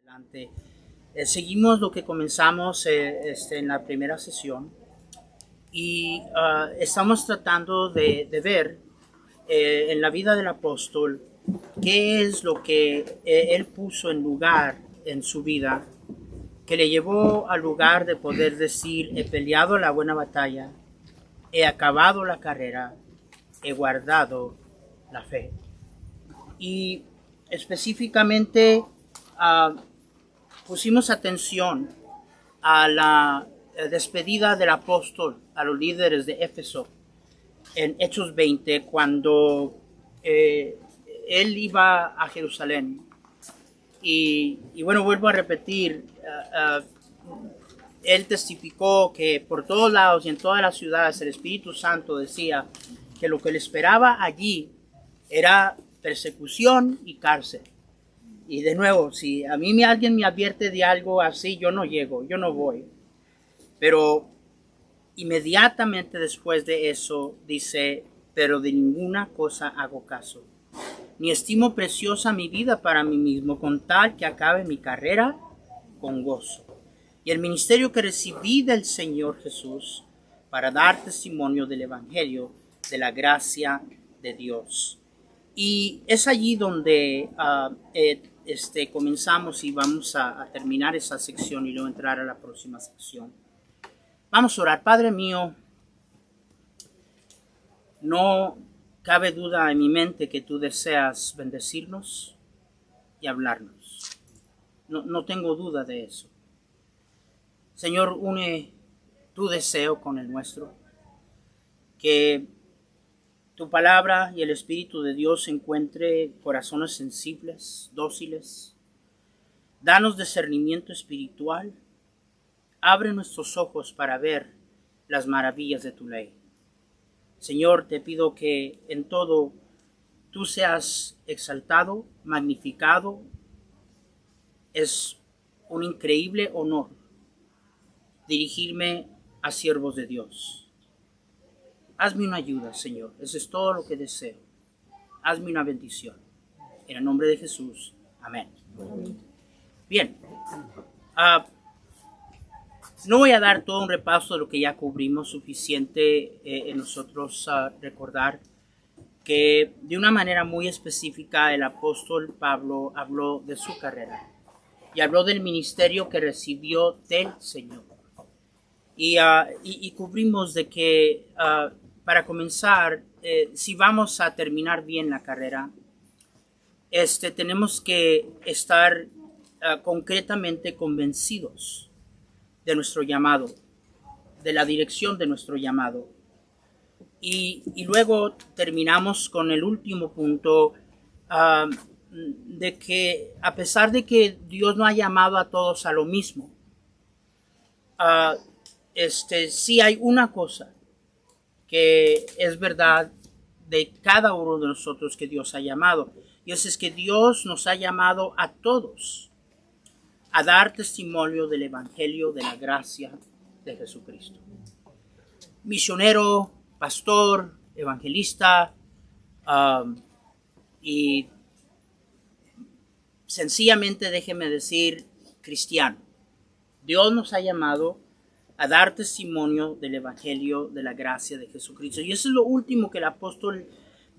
adelante. Seguimos lo que comenzamos en la primera sesión y estamos tratando de ver en la vida del apóstol qué es lo que él puso en lugar en su vida que le llevó al lugar de poder decir: he peleado la buena batalla, he acabado la carrera, he guardado la fe. Y específicamente pusimos atención a la despedida del apóstol a los líderes de Éfeso en Hechos 20, cuando él iba a Jerusalén. Y bueno, vuelvo a repetir, él testificó que por todos lados y en todas las ciudades el Espíritu Santo decía que lo que le esperaba allí era persecución y cárcel. Y de nuevo, si a mí alguien me advierte de algo así, yo no llego, yo no voy. Pero inmediatamente después de eso dice: pero de ninguna cosa hago caso, ni estimo preciosa mi vida para mí mismo, con tal que acabe mi carrera con gozo, y el ministerio que recibí del Señor Jesús, para dar testimonio del Evangelio de la gracia de Dios. Y es allí donde comenzamos y vamos a terminar esa sección y luego entrar a la próxima sección. Vamos a orar. Padre mío, no cabe duda en mi mente que tú deseas bendecirnos y hablarnos. No tengo duda de eso. Señor, une tu deseo con el nuestro, que tu palabra y el Espíritu de Dios encuentre corazones sensibles, dóciles. Danos discernimiento espiritual. Abre nuestros ojos para ver las maravillas de tu ley. Señor, te pido que en todo tú seas exaltado, magnificado. Es un increíble honor dirigirme a siervos de Dios. Hazme una ayuda, Señor. Eso es todo lo que deseo. Hazme una bendición. En el nombre de Jesús. Amén. Bien. No voy a dar todo un repaso de lo que ya cubrimos. Suficiente en nosotros recordar que de una manera muy específica el apóstol Pablo habló de su carrera y habló del ministerio que recibió del Señor. Y cubrimos de que para comenzar, si vamos a terminar bien la carrera, tenemos que estar concretamente convencidos de nuestro llamado, de la dirección de nuestro llamado. Y luego terminamos con el último punto, de que a pesar de que Dios no ha llamado a todos a lo mismo, sí hay una cosa que es verdad de cada uno de nosotros que Dios ha llamado, y eso es que Dios nos ha llamado a todos a dar testimonio del Evangelio de la gracia de Jesucristo. Misionero, pastor, evangelista, y sencillamente déjeme decir cristiano. Dios nos ha llamado a dar testimonio del Evangelio de la gracia de Jesucristo. Y eso es lo último que el apóstol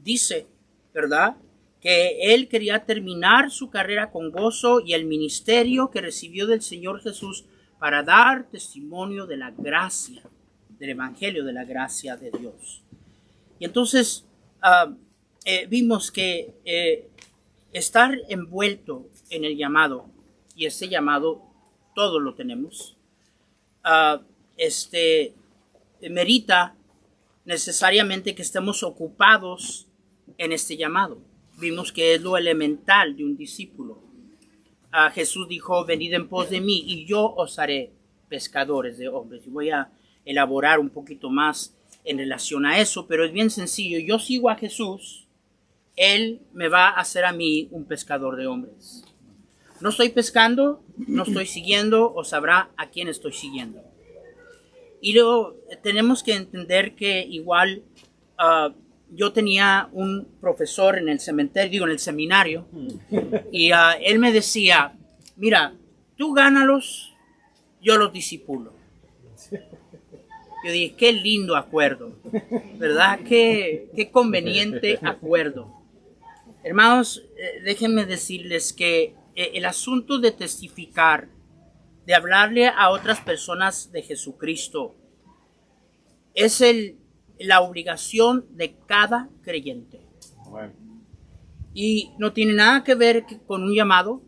dice, ¿verdad? Que él quería terminar su carrera con gozo y el ministerio que recibió del Señor Jesús para dar testimonio de la gracia, del Evangelio de la gracia de Dios. Y entonces vimos que estar envuelto en el llamado, y ese llamado todos lo tenemos, merita necesariamente que estemos ocupados en este llamado. Vimos que es lo elemental de un discípulo. Jesús dijo: venid en pos de mí y yo os haré pescadores de hombres. Y voy a elaborar un poquito más en relación a eso, pero es bien sencillo. Yo sigo a Jesús, Él me va a hacer a mí un pescador de hombres. No estoy pescando, no estoy siguiendo, o sabrá a quién estoy siguiendo. Y luego tenemos que entender que igual yo tenía un profesor en el seminario, y él me decía: mira, tú gánalos, yo los disipulo. Yo dije, qué lindo acuerdo, ¿verdad? Qué conveniente acuerdo. Hermanos, déjenme decirles que el asunto de testificar, de hablarle a otras personas de Jesucristo, es la obligación de cada creyente. Y no tiene nada que ver con un llamado,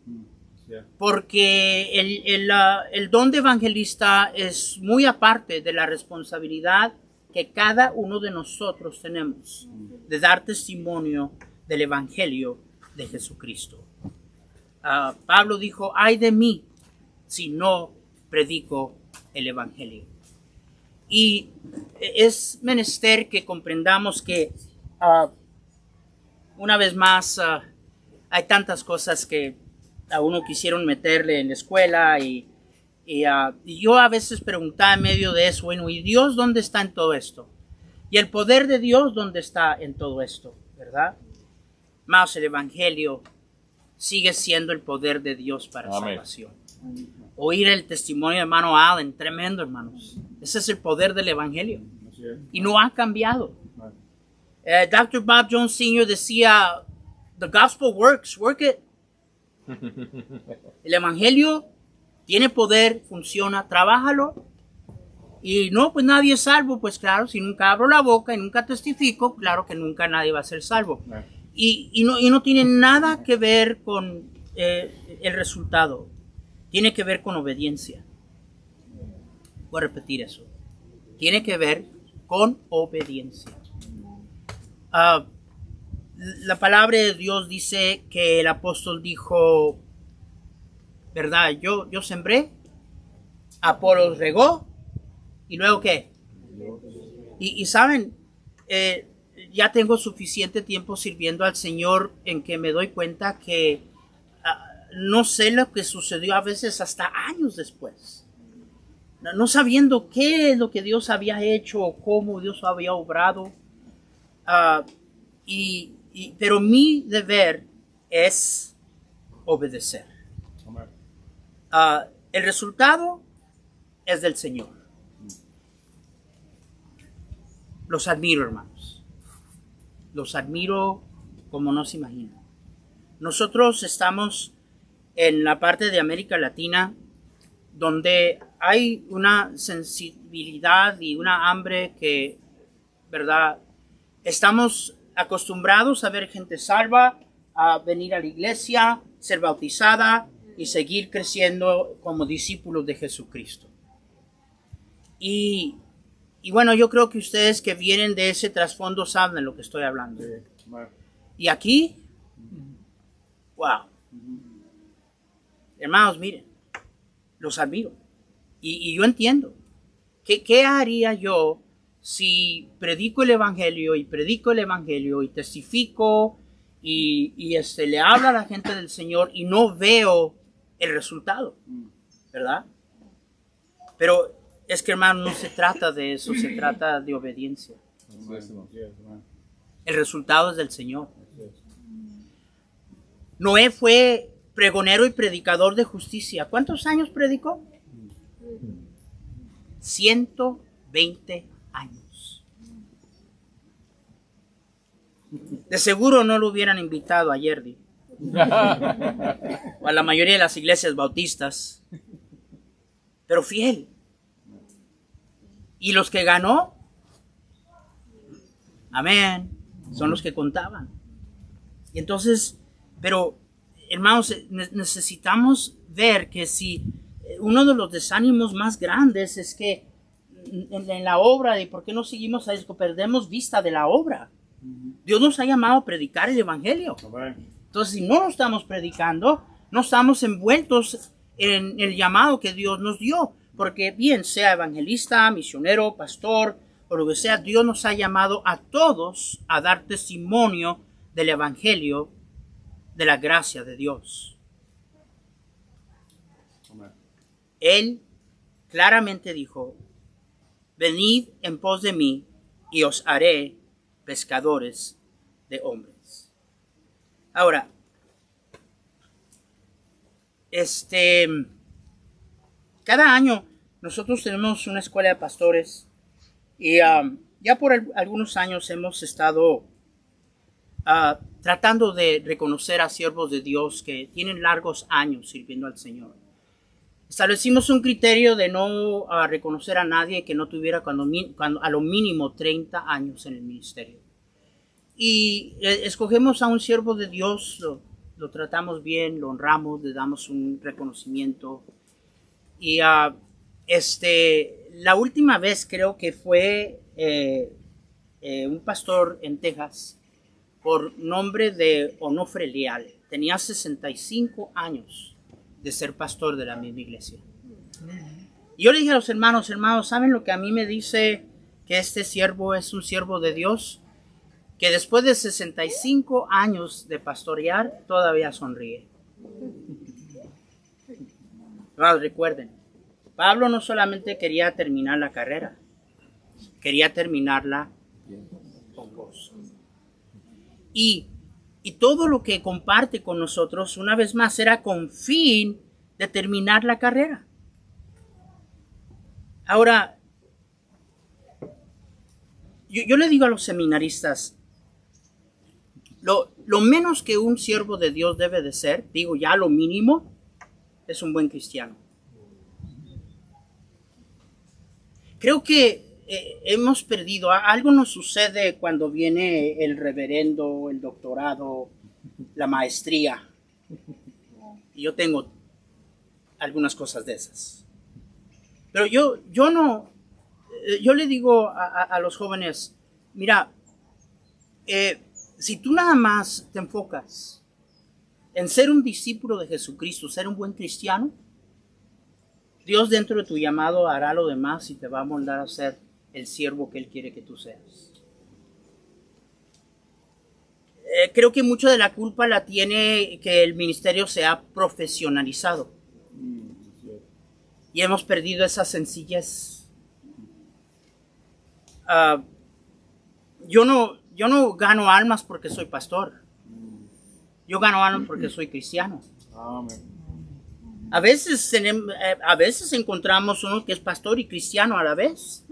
porque el don de evangelista es muy aparte de la responsabilidad que cada uno de nosotros tenemos de dar testimonio del evangelio de Jesucristo. Pablo dijo, ay de mí si no predico el evangelio. Y es menester que comprendamos que una vez más hay tantas cosas que a uno quisieron meterle en la escuela y yo a veces preguntaba en medio de eso, bueno, ¿y Dios dónde está en todo esto? ¿Y el poder de Dios dónde está en todo esto? ¿Verdad? Más el evangelio sigue siendo el poder de Dios para salvación. Oír el testimonio de hermano Allen, tremendo, hermanos. Ese es el poder del evangelio. Y no ha cambiado. Dr. Bob Jones Sr. decía, the gospel works, work it. El evangelio tiene poder, funciona, trabájalo. Y no, pues nadie es salvo. Pues claro, si nunca abro la boca y nunca testifico, claro que nunca nadie va a ser salvo. Y no tiene nada que ver con el resultado. Tiene que ver con obediencia. Voy a repetir eso. Tiene que ver con obediencia. La palabra de Dios dice que el apóstol dijo, ¿verdad? Yo sembré, Apolos regó, ¿y luego qué? Y saben, ya tengo suficiente tiempo sirviendo al Señor en que me doy cuenta que no sé lo que sucedió a veces hasta años después. No sabiendo qué es lo que Dios había hecho o cómo Dios había obrado. Pero mi deber es obedecer. El resultado es del Señor. Los admiro, hermanos. Los admiro como no se imaginan. Nosotros estamos en la parte de América Latina donde hay una sensibilidad y una hambre que, ¿verdad? Estamos acostumbrados a ver gente salva, a venir a la iglesia, ser bautizada y seguir creciendo como discípulos de Jesucristo. Y bueno, yo creo que ustedes que vienen de ese trasfondo saben de lo que estoy hablando. Y aquí, wow. Hermanos, miren, los admiro. Y yo entiendo. ¿Qué haría yo si predico el evangelio y testifico y le hablo a la gente del Señor y no veo el resultado? ¿Verdad? Pero es que, hermano, no se trata de eso, se trata de obediencia. El resultado es del Señor. Noé fue pregonero y predicador de justicia. ¿Cuántos años predicó? 120 años. De seguro no lo hubieran invitado a Yerdy o a la mayoría de las iglesias bautistas, pero fiel. Y los que ganó, amén, son los que contaban. Y entonces, pero hermanos, necesitamos ver que si uno de los desánimos más grandes es que en la obra, y por qué no seguimos a eso, perdemos vista de la obra. Dios nos ha llamado a predicar el evangelio. Entonces, si no lo estamos predicando, no estamos envueltos en el llamado que Dios nos dio. Porque bien sea evangelista, misionero, pastor, o lo que sea, Dios nos ha llamado a todos a dar testimonio del evangelio, de la gracia de Dios. Él claramente dijo, venid en pos de mí y os haré pescadores de hombres. Ahora, cada año nosotros tenemos una escuela de pastores y ya por algunos años hemos estado tratando de reconocer a siervos de Dios que tienen largos años sirviendo al Señor. Establecimos un criterio de no reconocer a nadie que no tuviera cuando a lo mínimo 30 años en el ministerio. Y escogemos a un siervo de Dios, lo tratamos bien, lo honramos, le damos un reconocimiento. Y la última vez creo que fue un pastor en Texas por nombre de Onofre Leal. Tenía 65 años de ser pastor de la misma iglesia. Y yo le dije a los hermanos, ¿saben lo que a mí me dice que este siervo es un siervo de Dios? Que después de 65 años de pastorear, todavía sonríe. Recuerden, Pablo no solamente quería terminar la carrera, quería terminarla con gozo. Y todo lo que comparte con nosotros, una vez más, era con fin de terminar la carrera. Ahora, yo le digo a los seminaristas, lo menos que un siervo de Dios debe de ser, digo ya lo mínimo, es un buen cristiano. Creo que hemos perdido, algo nos sucede cuando viene el reverendo, el doctorado, la maestría. Y yo tengo algunas cosas de esas. Pero yo le digo a los jóvenes, mira, si tú nada más te enfocas en ser un discípulo de Jesucristo, ser un buen cristiano, Dios dentro de tu llamado hará lo demás y te va a moldar a ser el siervo que Él quiere que tú seas. Creo que mucho de la culpa la tiene que el ministerio se ha profesionalizado. Y hemos perdido esa sencillez. Yo no gano almas porque soy pastor. Yo gano almas porque soy cristiano. A veces encontramos uno que es pastor y cristiano a la vez.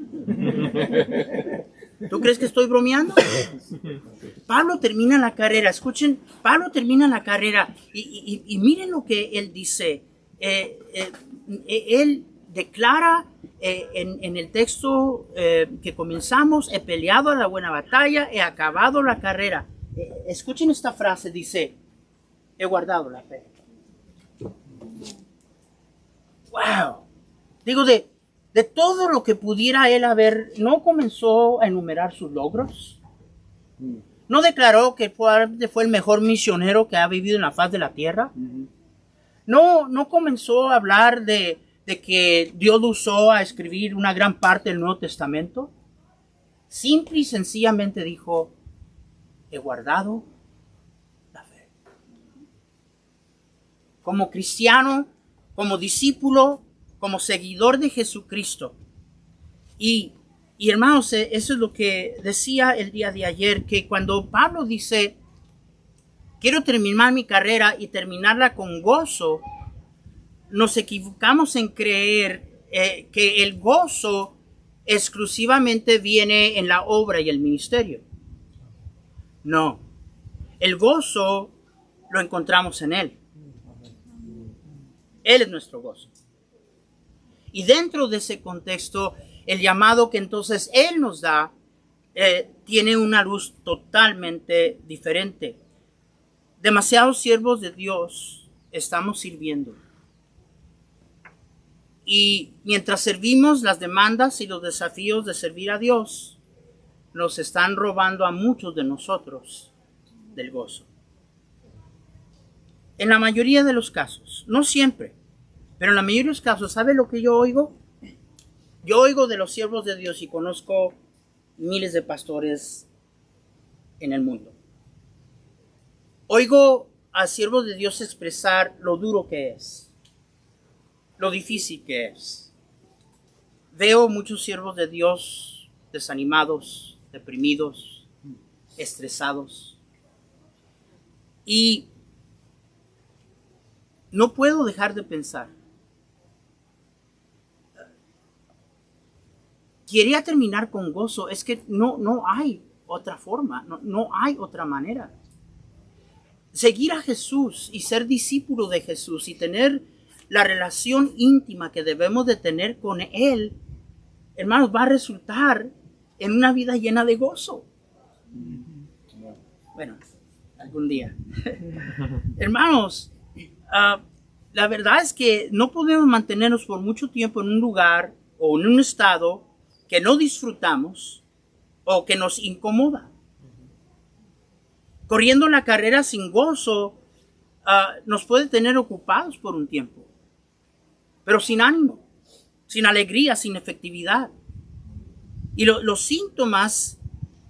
¿Tú crees que estoy bromeando? Pablo termina la carrera. Escuchen, Pablo termina la carrera y miren lo que él dice. Él declara en el texto que comenzamos: he peleado la buena batalla, he acabado la carrera. Escuchen esta frase, dice: he guardado la fe. Wow. Digo, de todo lo que pudiera él haber, no comenzó a enumerar sus logros. No declaró que fue el mejor misionero que ha vivido en la faz de la tierra. No comenzó a hablar de que Dios lo usó a escribir una gran parte del Nuevo Testamento. Simple y sencillamente dijo: he guardado la fe. Como cristiano, como discípulo, como seguidor de Jesucristo. Y hermanos, eso es lo que decía el día de ayer, que cuando Pablo dice: quiero terminar mi carrera y terminarla con gozo, nos equivocamos en creer que el gozo exclusivamente viene en la obra y el ministerio. No, el gozo lo encontramos en Él. Él es nuestro gozo. Y dentro de ese contexto, el llamado que entonces Él nos da tiene una luz totalmente diferente. Demasiados siervos de Dios estamos sirviendo. Y mientras servimos, las demandas y los desafíos de servir a Dios nos están robando a muchos de nosotros del gozo. En la mayoría de los casos, no siempre, pero en la mayoría de los casos, ¿sabe lo que yo oigo? Yo oigo de los siervos de Dios y conozco miles de pastores en el mundo. Oigo a siervos de Dios expresar lo duro que es, lo difícil que es. Veo muchos siervos de Dios desanimados, deprimidos, estresados. Y no puedo dejar de pensar quería terminar con gozo. Es que no hay otra forma, no hay otra manera. Seguir a Jesús y ser discípulo de Jesús y tener la relación íntima que debemos de tener con Él, hermanos, va a resultar en una vida llena de gozo. Bueno, algún día. Hermanos, la verdad es que no podemos mantenernos por mucho tiempo en un lugar o en un estado que no disfrutamos o que nos incomoda. Corriendo la carrera sin gozo nos puede tener ocupados por un tiempo, pero sin ánimo, sin alegría, sin efectividad. Y los síntomas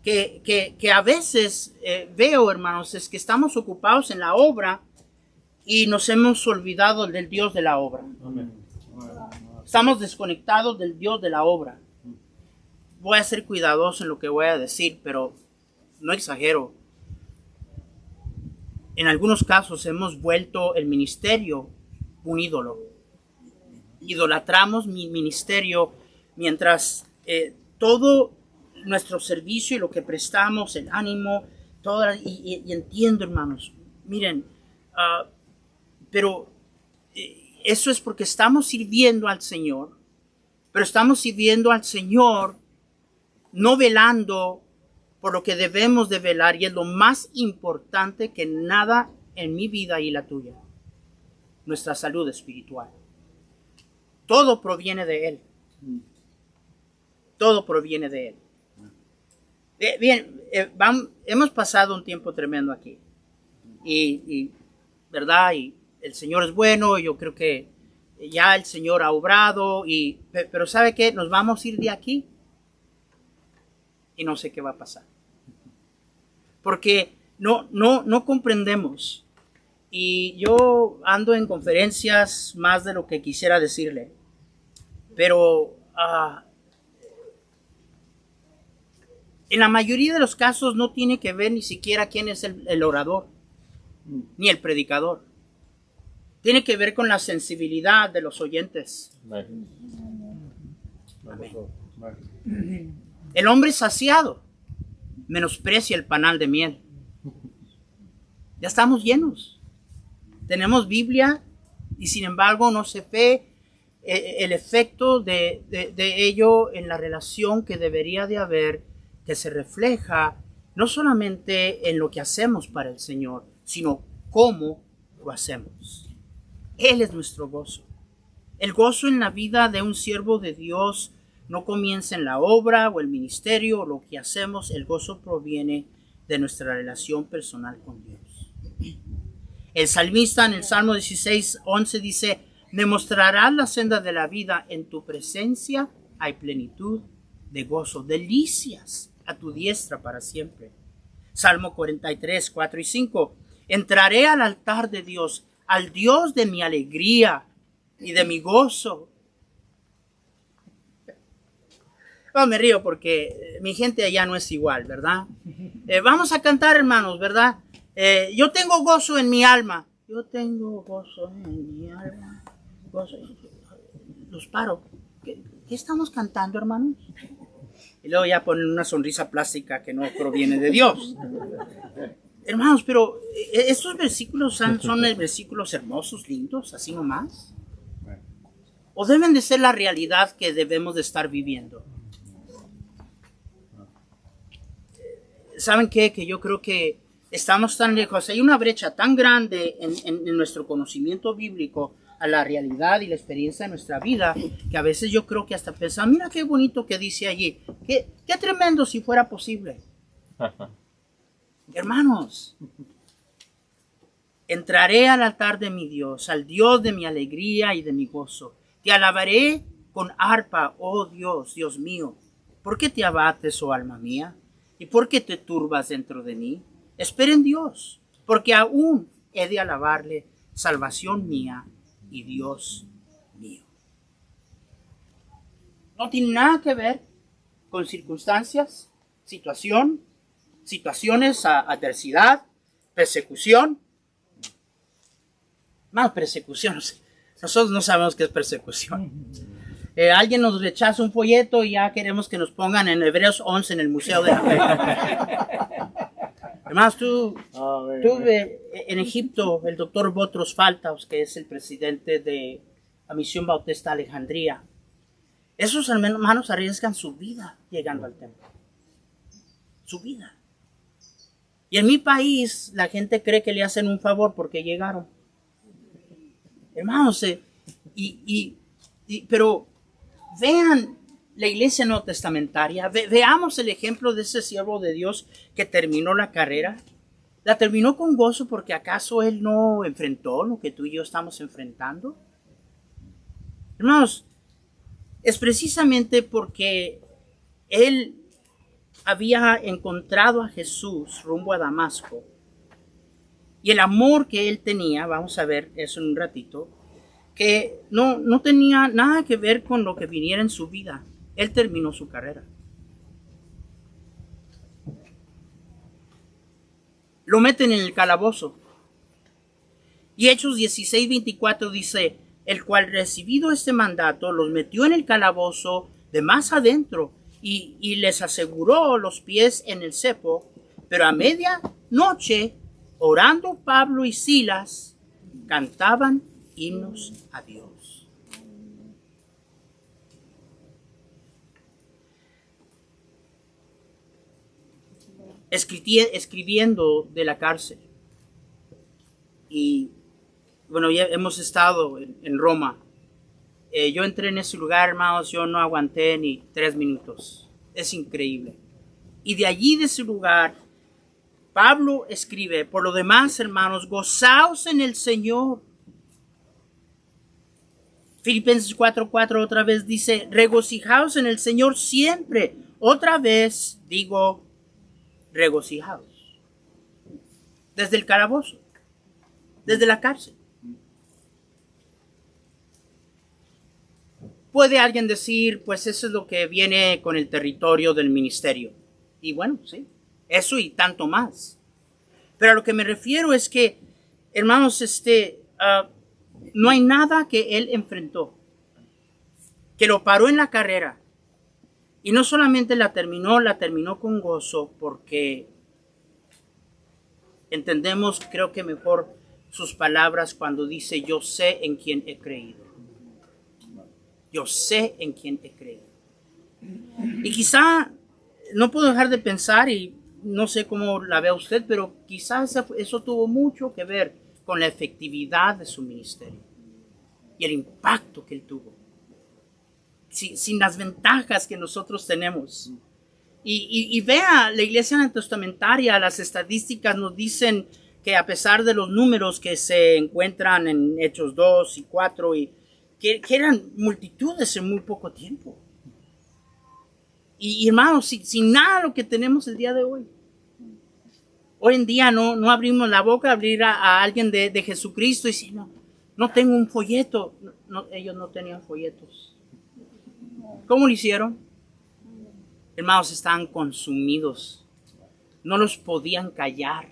que a veces veo, hermanos, es que estamos ocupados en la obra y nos hemos olvidado del Dios de la obra. Amén. Estamos desconectados del Dios de la obra. Voy a ser cuidadoso en lo que voy a decir, pero no exagero. En algunos casos hemos vuelto el ministerio un ídolo. Idolatramos mi ministerio mientras todo nuestro servicio y lo que prestamos, el ánimo, todo, y entiendo, hermanos, miren, pero eso es porque estamos sirviendo al Señor, pero estamos sirviendo al Señor no velando por lo que debemos de velar, y es lo más importante que nada en mi vida y la tuya, nuestra salud espiritual. Todo proviene de Él. Todo proviene de Él. Bien, hemos pasado un tiempo tremendo aquí. Y ¿verdad? Y el Señor es bueno, y yo creo que ya el Señor ha obrado, pero ¿sabe qué? Nos vamos a ir de aquí y no sé qué va a pasar. Porque no comprendemos. Y yo ando en conferencias más de lo que quisiera decirle. Pero en la mayoría de los casos no tiene que ver ni siquiera quién es el orador, ni el predicador. Tiene que ver con la sensibilidad de los oyentes. Amén. El hombre saciado menosprecia el panal de miel. Ya estamos llenos. Tenemos Biblia y sin embargo no se ve el efecto de ello en la relación que debería de haber, que se refleja no solamente en lo que hacemos para el Señor, sino cómo lo hacemos. Él es nuestro gozo. El gozo en la vida de un siervo de Dios no comienza en la obra o el ministerio o lo que hacemos. El gozo proviene de nuestra relación personal con Dios. El salmista en el Salmo 16:11 dice: me mostrarás la senda de la vida, en tu presencia hay plenitud de gozo, delicias a tu diestra para siempre. Salmo 43:4 y 5. Entraré al altar de Dios, al Dios de mi alegría y de mi gozo. Me río porque mi gente allá no es igual, ¿verdad? Vamos a cantar, hermanos, ¿verdad? Yo tengo gozo en mi alma. Yo tengo gozo en mi alma. Gozo. Los paro. ¿Qué estamos cantando, hermanos? Y luego ya ponen una sonrisa plástica que no proviene de Dios. Hermanos, pero estos versículos son versículos hermosos, lindos, así nomás. ¿O deben de ser la realidad que debemos de estar viviendo? ¿Saben qué? Que yo creo que estamos tan lejos. Hay una brecha tan grande en nuestro conocimiento bíblico a la realidad y la experiencia de nuestra vida, que a veces yo creo que hasta pensamos, mira qué bonito que dice allí. Qué tremendo si fuera posible. Hermanos, entraré al altar de mi Dios, al Dios de mi alegría y de mi gozo. Te alabaré con arpa, oh Dios, Dios mío. ¿Por qué te abates, oh alma mía? ¿Y por qué te turbas dentro de mí? Espera en Dios, porque aún he de alabarle, salvación mía y Dios mío. No tiene nada que ver con circunstancias, situaciones, adversidad, persecución. Más persecución. Nosotros no sabemos qué es persecución. Alguien nos rechaza un folleto y ya queremos que nos pongan en Hebreos 11 en el Museo de la Fe. Hermanos, tuve en Egipto el doctor Botros Faltaus, que es el presidente de la Misión Bautista Alejandría. Esos hermanos arriesgan su vida llegando al templo. Su vida. Y en mi país la gente cree que le hacen un favor porque llegaron. Hermanos, pero vean la iglesia neotestamentaria, veamos el ejemplo de ese siervo de Dios que terminó la carrera. La terminó con gozo porque ¿acaso él no enfrentó lo que tú y yo estamos enfrentando? Hermanos, es precisamente porque él había encontrado a Jesús rumbo a Damasco y el amor que él tenía, vamos a ver eso en un ratito, que no tenía nada que ver con lo que viniera en su vida. Él terminó su carrera. Lo meten en el calabozo. Y Hechos 16:24 dice, el cual recibido este mandato los metió en el calabozo de más adentro y les aseguró los pies en el cepo, pero a media noche, orando Pablo y Silas, cantaban himnos a Dios. Escribiendo de la cárcel. Y bueno, ya hemos estado en Roma. Yo entré en ese lugar, hermanos, yo no aguanté ni 3 minutos. Es increíble. Y de allí, de ese lugar, Pablo escribe, por lo demás, hermanos, gozaos en el Señor. Filipenses 4:4 otra vez dice, regocijaos en el Señor siempre. Otra vez digo, regocijaos. Desde el calabozo, desde la cárcel. Puede alguien decir, pues eso es lo que viene con el territorio del ministerio. Y bueno, sí, eso y tanto más. Pero a lo que me refiero es que, hermanos, no hay nada que él enfrentó que lo paró en la carrera. Y no solamente la terminó con gozo, porque entendemos, creo que mejor, sus palabras cuando dice, yo sé en quién he creído. Yo sé en quién he creído. Y quizá, no puedo dejar de pensar, y no sé cómo la vea usted, pero quizás eso tuvo mucho que ver con la efectividad de su ministerio y el impacto que él tuvo. Sin las ventajas que nosotros tenemos. Y vea, la iglesia neotestamentaria, las estadísticas nos dicen que a pesar de los números que se encuentran en Hechos 2 y 4, y que eran multitudes en muy poco tiempo. Y hermanos, sin nada lo que tenemos el día de hoy. Hoy en día no abrimos la boca a abrir a alguien de Jesucristo y decir, no tengo un folleto. Ellos no tenían folletos. ¿Cómo lo hicieron? Hermanos, estaban consumidos. No los podían callar.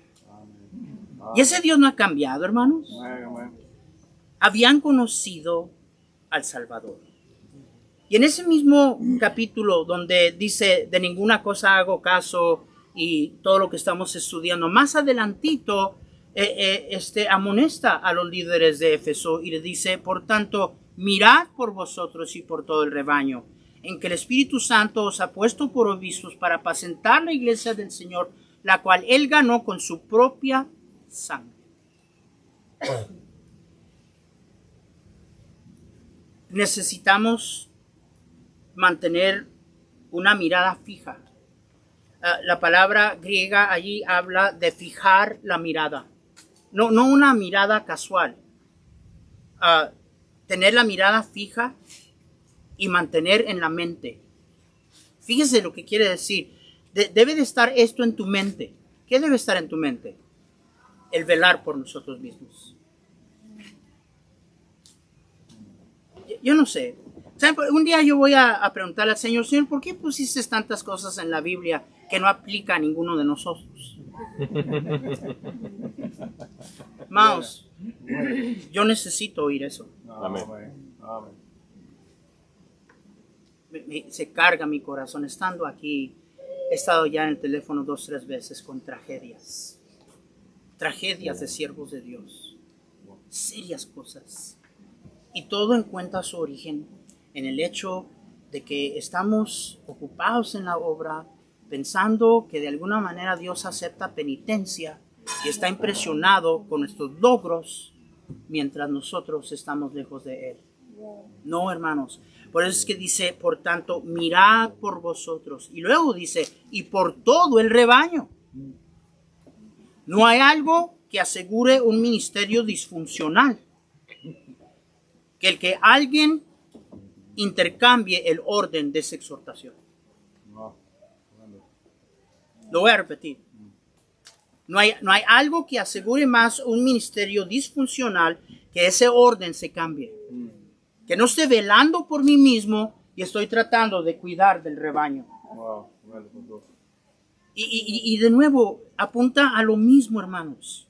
Y ese Dios no ha cambiado, hermanos. Habían conocido al Salvador. Y en ese mismo capítulo donde dice, de ninguna cosa hago caso, y todo lo que estamos estudiando, más adelantito, amonesta a los líderes de Éfeso y le dice, por tanto, mirad por vosotros y por todo el rebaño, en que el Espíritu Santo os ha puesto por obispos para apacentar la iglesia del Señor, la cual él ganó con su propia sangre. Necesitamos mantener una mirada fija. La palabra griega allí habla de fijar la mirada. No una mirada casual. Tener la mirada fija y mantener en la mente. Fíjese lo que quiere decir. Debe de estar esto en tu mente. ¿Qué debe estar en tu mente? El velar por nosotros mismos. Yo no sé. Un día yo voy a preguntarle al Señor, Señor, ¿por qué pusiste tantas cosas en la Biblia que no aplica a ninguno de nosotros? Maos, yo necesito oír eso. Amén. Amén. se carga mi corazón. Estando aquí, he estado ya en el teléfono 2, 3 veces con tragedias de siervos de Dios, serias cosas. Y todo encuentra su origen en el hecho de que estamos ocupados en la obra, pensando que de alguna manera Dios acepta penitencia y está impresionado con nuestros logros mientras nosotros estamos lejos de Él. No, hermanos. Por eso es que dice, por tanto, mirad por vosotros. Y luego dice, y por todo el rebaño. No hay algo que asegure un ministerio disfuncional que el que alguien intercambie el orden de esa exhortación. Lo voy a repetir. No hay algo que asegure más un ministerio disfuncional que ese orden se cambie. Que no esté velando por mí mismo y estoy tratando de cuidar del rebaño. Y de nuevo, apunta a lo mismo, hermanos.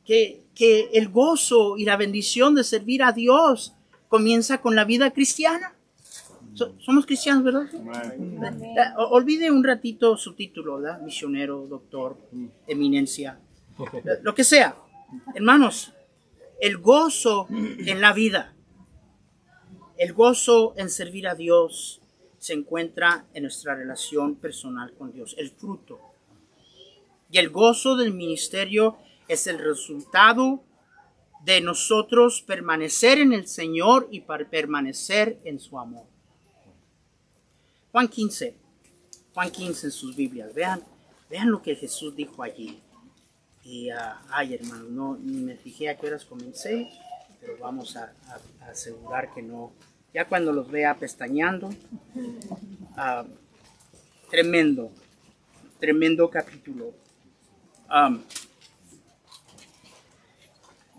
Que el gozo y la bendición de servir a Dios comienza con la vida cristiana. Somos cristianos, ¿verdad? Olvide un ratito su título, ¿verdad? Misionero, doctor, eminencia, lo que sea. Hermanos, el gozo en la vida, el gozo en servir a Dios se encuentra en nuestra relación personal con Dios, el fruto. Y el gozo del ministerio es el resultado de nosotros permanecer en el Señor y para permanecer en su amor. Juan 15 en sus Biblias, vean lo que Jesús dijo allí. Y, hermano, ni me fijé a qué horas comencé, pero vamos a asegurar que no. Ya cuando los vea pestañeando, tremendo capítulo.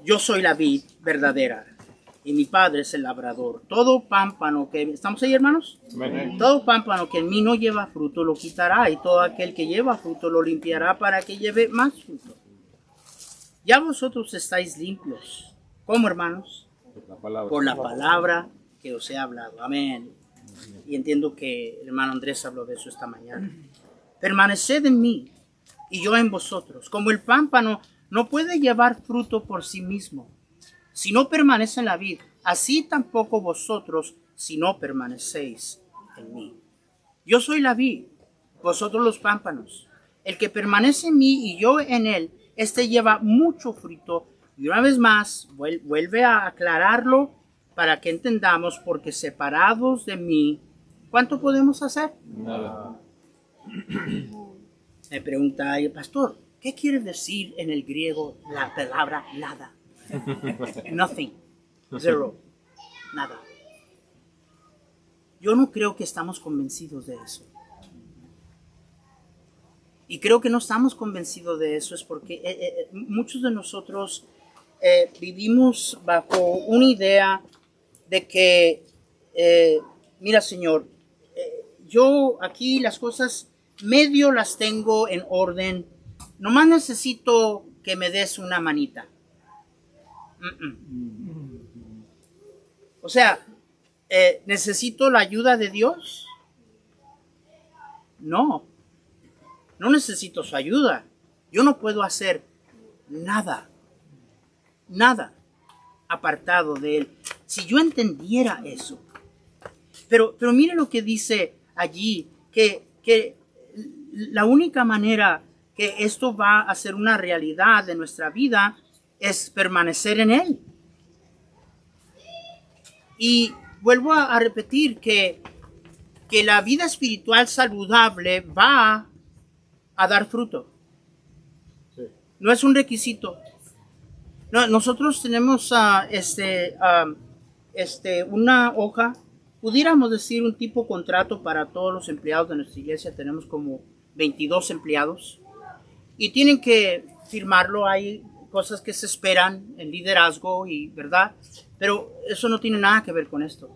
Yo soy la vid verdadera y mi Padre es el labrador. Todo pámpano que... ¿Estamos ahí, hermanos? Amén. Todo pámpano que en mí no lleva fruto lo quitará, y todo aquel que lleva fruto lo limpiará para que lleve más fruto. Ya vosotros estáis limpios. ¿Cómo, hermanos? Por la palabra que os he hablado. Amén. Y entiendo que el hermano Andrés habló de eso esta mañana. Permaneced en mí y yo en vosotros. Como el pámpano no puede llevar fruto por sí mismo si no permanece en la vid, así tampoco vosotros si no permanecéis en mí. Yo soy la vid, vosotros los pámpanos. El que permanece en mí y yo en él, este lleva mucho fruto. Y una vez más, vuelve a aclararlo para que entendamos, porque separados de mí, ¿cuánto podemos hacer? Nada. Me pregunta el pastor, ¿qué quiere decir en el griego la palabra nada? Nothing. Zero. Nada. Yo no creo que estamos convencidos de eso. Y creo que no estamos convencidos de eso es porque muchos de nosotros vivimos bajo una idea de que, mira, Señor, yo aquí las cosas medio las tengo en orden, nomás necesito que me des una manita. O sea, ¿necesito la ayuda de Dios? No necesito su ayuda. Yo no puedo hacer nada apartado de Él. Si yo entendiera eso. Pero mire lo que dice allí, que la única manera que esto va a ser una realidad de nuestra vida es permanecer en Él. Y vuelvo a repetir que la vida espiritual saludable va a dar fruto. Sí. No es un requisito. No, nosotros tenemos una hoja, pudiéramos decir un tipo contrato para todos los empleados de nuestra iglesia. Tenemos como 22 empleados y tienen que firmarlo. Hay cosas que se esperan en liderazgo y verdad, pero eso no tiene nada que ver con esto.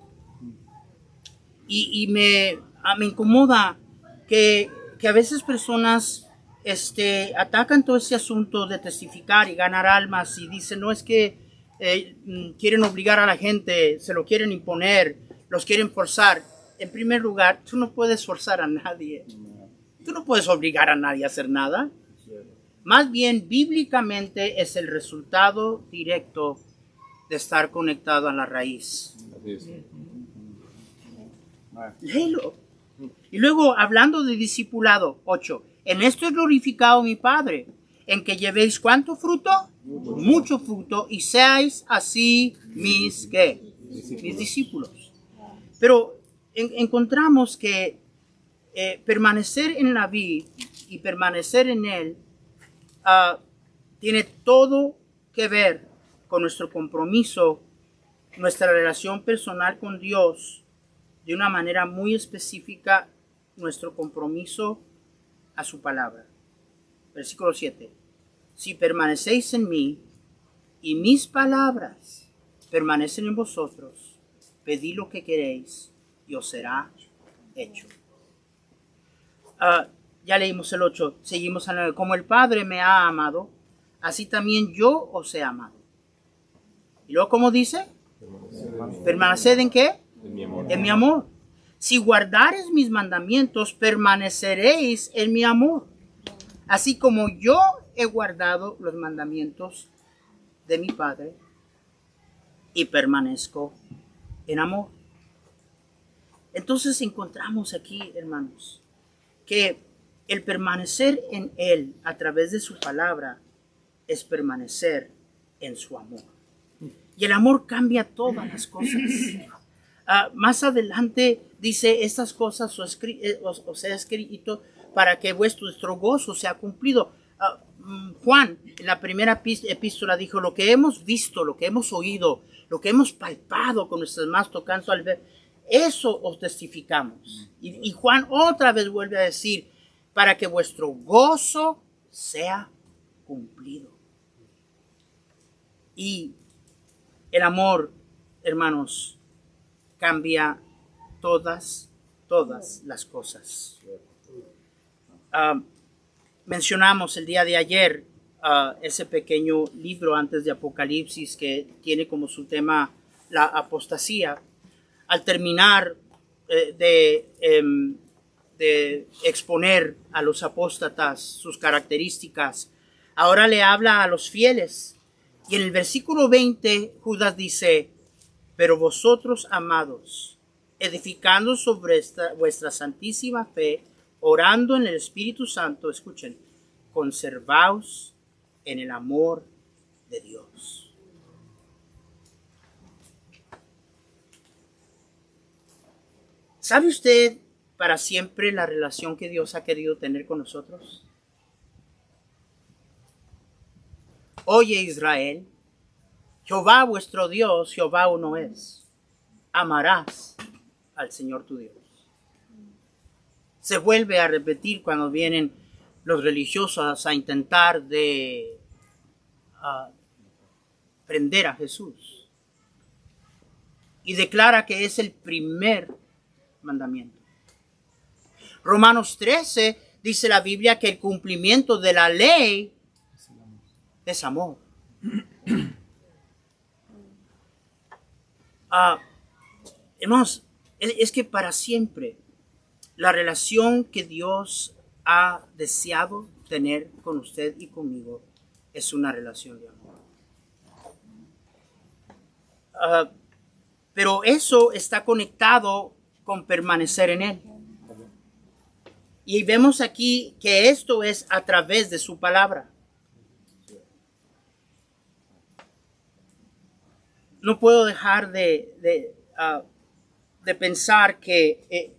Y me incomoda que a veces personas atacan todo ese asunto de testificar y ganar almas y dicen, no, es que quieren obligar a la gente, se lo quieren imponer, los quieren forzar. en primer lugar, tú no puedes forzar a nadie. Tú no puedes obligar a nadie a hacer nada. Más bien, bíblicamente es el resultado directo de estar conectado a la raíz. Léelo. Y luego, hablando de discipulado, 8. En esto es glorificado mi Padre, en que llevéis ¿cuánto fruto? Mucho fruto, y seáis así mis, ¿qué? Mis discípulos. Pero encontramos que permanecer en la vid y permanecer en él tiene todo que ver con nuestro compromiso, nuestra relación personal con Dios, de una manera muy específica, nuestro compromiso a su palabra. Versículo 7. Si permanecéis en mí y mis palabras permanecen en vosotros, pedid lo que queréis y os será hecho. Ya leímos el 8, seguimos al 9. Como el Padre me ha amado, así también yo os he amado. Y luego, ¿cómo dice? ¿Permaneced en qué? En mi amor. Si guardareis mis mandamientos, permaneceréis en mi amor. Así como yo he guardado los mandamientos de mi Padre y permanezco en amor. Entonces encontramos aquí, hermanos, que el permanecer en Él a través de su palabra es permanecer en su amor. Y el amor cambia todas las cosas. Más adelante dice, estas cosas os he escrito para que vuestro gozo sea cumplido. Juan, en la primera epístola, dijo, lo que hemos visto, lo que hemos oído, lo que hemos palpado con nuestras manos tocando al ver, eso os testificamos. Y Juan otra vez vuelve a decir, para que vuestro gozo sea cumplido. Y el amor, hermanos, cambia todas las cosas. Mencionamos el día de ayer ese pequeño libro antes de Apocalipsis que tiene como su tema la apostasía. Al terminar de exponer a los apóstatas sus características, ahora le habla a los fieles. Y en el versículo 20, Judas dice, pero vosotros, amados, edificando sobre vuestra santísima fe, orando en el Espíritu Santo, escuchen, conservaos en el amor de Dios. ¿Sabe usted para siempre la relación que Dios ha querido tener con nosotros? Oye Israel, Jehová vuestro Dios, Jehová uno es. Amarás al Señor tu Dios. Se vuelve a repetir cuando vienen los religiosos a intentar de prender a Jesús. Y declara que es el primer mandamiento. Romanos 13 dice la Biblia que el cumplimiento de la ley es amor. Hermanos, es que para siempre la relación que Dios ha deseado tener con usted y conmigo es una relación de amor. Pero eso está conectado con permanecer en Él. Y vemos aquí que esto es a través de su palabra. No puedo dejar de pensar que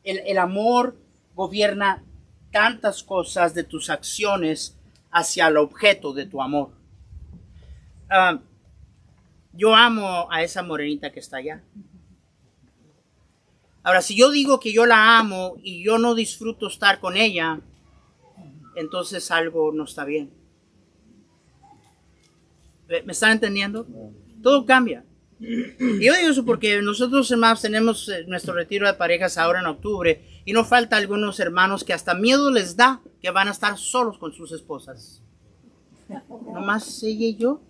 el amor gobierna tantas cosas de tus acciones hacia el objeto de tu amor. Yo amo a esa morenita que está allá. Ahora, si yo digo que yo la amo y yo no disfruto estar con ella, entonces algo no está bien. ¿Me están entendiendo? Todo cambia. Y yo digo eso porque nosotros, hermanos, tenemos nuestro retiro de parejas ahora en octubre y no falta algunos hermanos que hasta miedo les da que van a estar solos con sus esposas. Nomás ella y yo,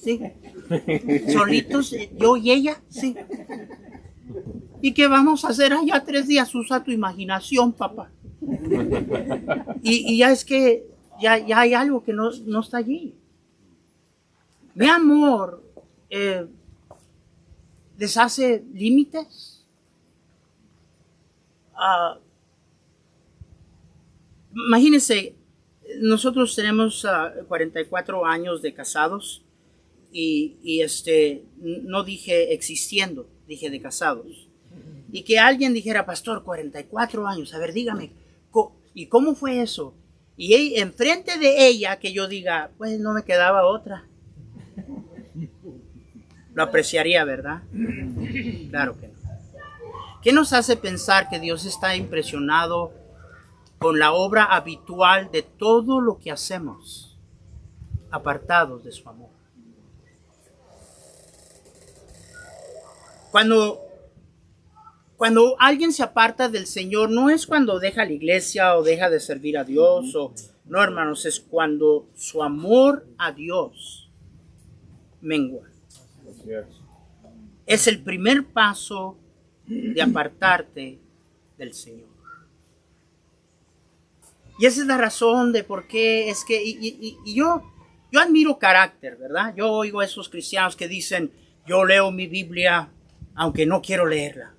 sí. Solitos, yo y ella, sí. ¿Y qué vamos a hacer allá 3 días? Usa tu imaginación, papá. Y ya es que ya hay algo que no está allí. Mi amor deshace límites. Imagínense, nosotros tenemos 44 años de casados y no dije existiendo, dije de casados. Y que alguien dijera, pastor, 44 años, a ver, dígame, ¿y cómo fue eso? Y enfrente de ella que yo diga, pues no me quedaba otra. Lo apreciaría, ¿verdad? Claro que no. ¿Qué nos hace pensar que Dios está impresionado con la obra habitual de todo lo que hacemos, apartados de su amor? Cuando alguien se aparta del Señor, no es cuando deja la iglesia o deja de servir a Dios, no, hermanos, es cuando su amor a Dios mengua. Es el primer paso de apartarte del Señor. Y esa es la razón de por qué es que, yo admiro carácter, ¿verdad? Yo oigo a esos cristianos que dicen, yo leo mi Biblia aunque no quiero leerla.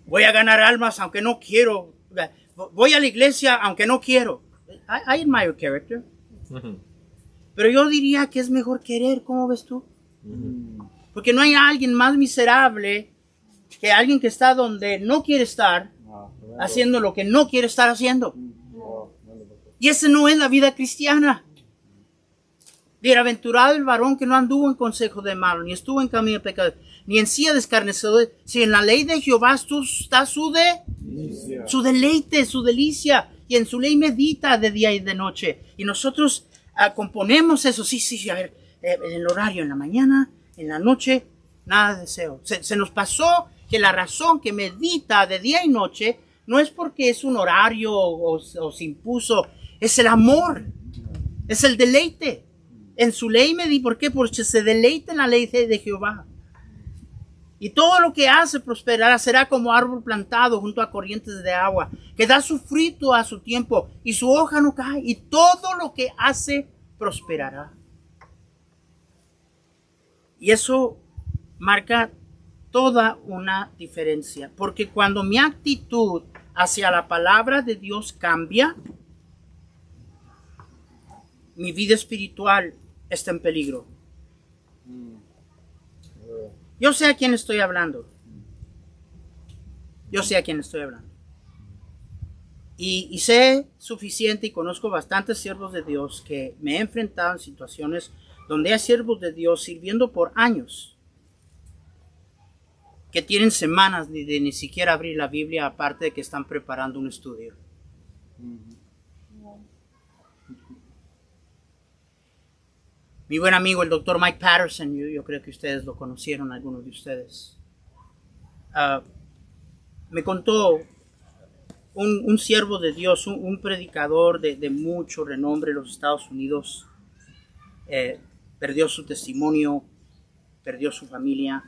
Voy a ganar almas aunque no quiero. Voy a la iglesia aunque no quiero. I admire character. Pero yo diría que es mejor querer, ¿cómo ves tú? Porque no hay alguien más miserable que alguien que está donde no quiere estar, haciendo lo que no quiere estar haciendo. Y esa no es la vida cristiana. Bienaventurado el varón que no anduvo en consejo de malo, ni estuvo en camino de pecado, ni en silla de escarnecedores, si en la ley de Jehová está su deleite, su delicia, y en su ley medita de día y de noche. Y nosotros componemos eso, sí, a ver, en el horario, en la mañana, en la noche, nada de deseo. Se nos pasó que la razón que medita de día y noche no es porque es un horario o se impuso, es el amor, es el deleite. En su ley medita, ¿por qué? Porque se deleita en la ley de Jehová. Y todo lo que hace prosperará, será como árbol plantado junto a corrientes de agua, que da su fruto a su tiempo y su hoja no cae, y todo lo que hace prosperará. Y eso marca toda una diferencia, porque cuando mi actitud hacia la palabra de Dios cambia, mi vida espiritual está en peligro. Yo sé a quién estoy hablando. Y sé suficiente y conozco bastantes siervos de Dios que me he enfrentado en situaciones donde hay siervos de Dios sirviendo por años, que tienen semanas de ni siquiera abrir la Biblia, aparte de que están preparando un estudio. Mi buen amigo, el doctor Mike Patterson, yo creo que ustedes lo conocieron, algunos de ustedes. Me contó un siervo de Dios, un predicador de mucho renombre en los Estados Unidos. Perdió su testimonio, perdió su familia.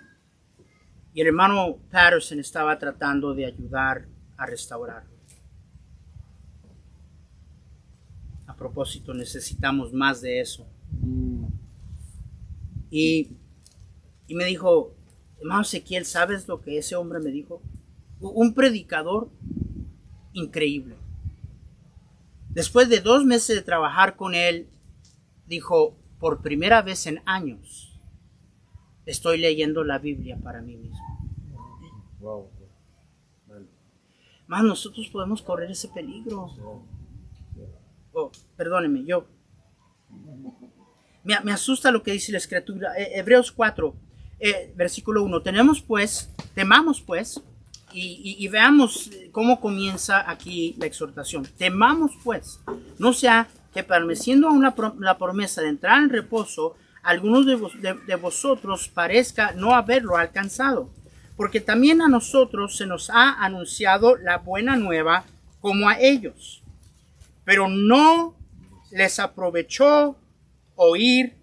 Y el hermano Patterson estaba tratando de ayudar a restaurarlo. A propósito, necesitamos más de eso. Y me dijo, hermano Ezequiel, ¿sabes lo que ese hombre me dijo? Un predicador increíble. Después de 2 meses de trabajar con él, dijo, por primera vez en años, estoy leyendo la Biblia para mí mismo. Wow. Más nosotros podemos correr ese peligro. Perdóneme, me asusta lo que dice la Escritura. Hebreos 4, versículo 1. Temamos pues, y veamos cómo comienza aquí la exhortación. Temamos pues, no sea que permaneciendo aún la promesa de entrar en reposo, algunos de vosotros parezca no haberlo alcanzado. Porque también a nosotros se nos ha anunciado la buena nueva como a ellos. Pero no les aprovechó oír,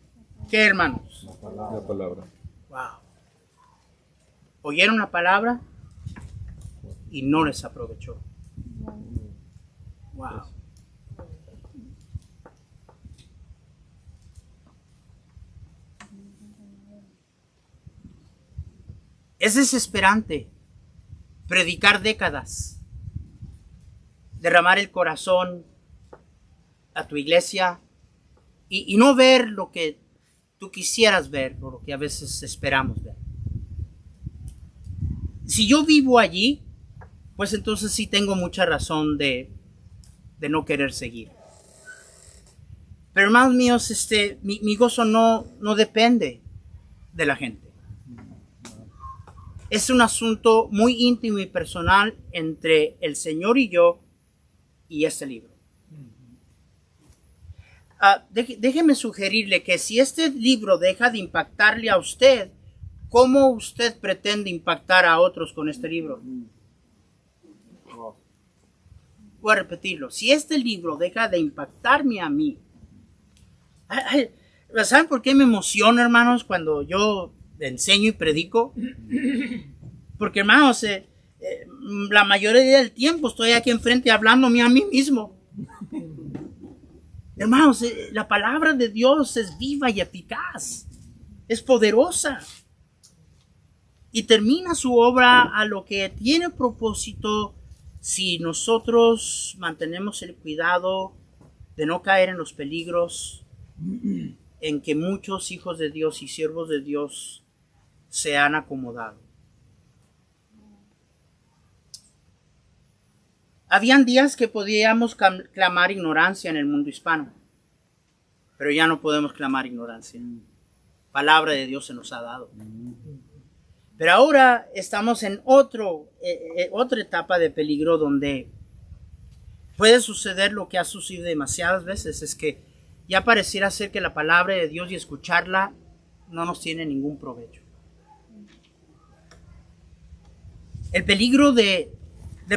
¿qué, hermanos? La palabra. Wow. Oyeron la palabra y no les aprovechó. Wow. Es desesperante predicar décadas, derramar el corazón a tu iglesia y no ver lo que tú quisieras ver o lo que a veces esperamos ver. Si yo vivo allí, pues entonces sí tengo mucha razón de no querer seguir. Pero hermanos míos, mi gozo no depende de la gente. Es un asunto muy íntimo y personal entre el Señor y yo y este libro. Déjeme sugerirle que si este libro deja de impactarle a usted, ¿cómo usted pretende impactar a otros con este libro? Voy a repetirlo. Si este libro deja de impactarme a mí, ¿saben por qué me emociona, hermanos, cuando yo enseño y predico? Porque, hermanos, la mayoría del tiempo estoy aquí enfrente hablándome a mí mismo. Hermanos, la palabra de Dios es viva y eficaz, es poderosa y termina su obra a lo que tiene propósito si nosotros mantenemos el cuidado de no caer en los peligros en que muchos hijos de Dios y siervos de Dios se han acomodado. Habían días que podíamos clamar ignorancia en el mundo hispano, pero ya no podemos clamar ignorancia. Palabra de Dios se nos ha dado. Pero ahora estamos en otra etapa de peligro donde puede suceder lo que ha sucedido demasiadas veces, es que ya pareciera ser que la palabra de Dios y escucharla no nos tiene ningún provecho. El peligro de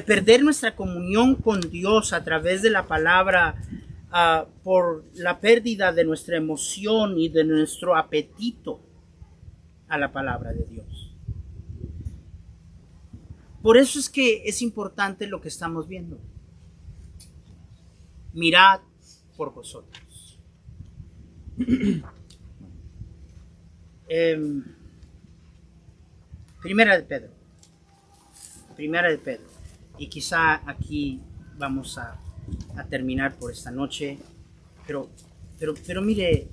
perder nuestra comunión con Dios a través de la palabra por la pérdida de nuestra emoción y de nuestro apetito a la palabra de Dios. Por eso es que es importante lo que estamos viendo. Mirad por vosotros. Primera de Pedro. Y quizá aquí vamos a terminar por esta noche. Pero mire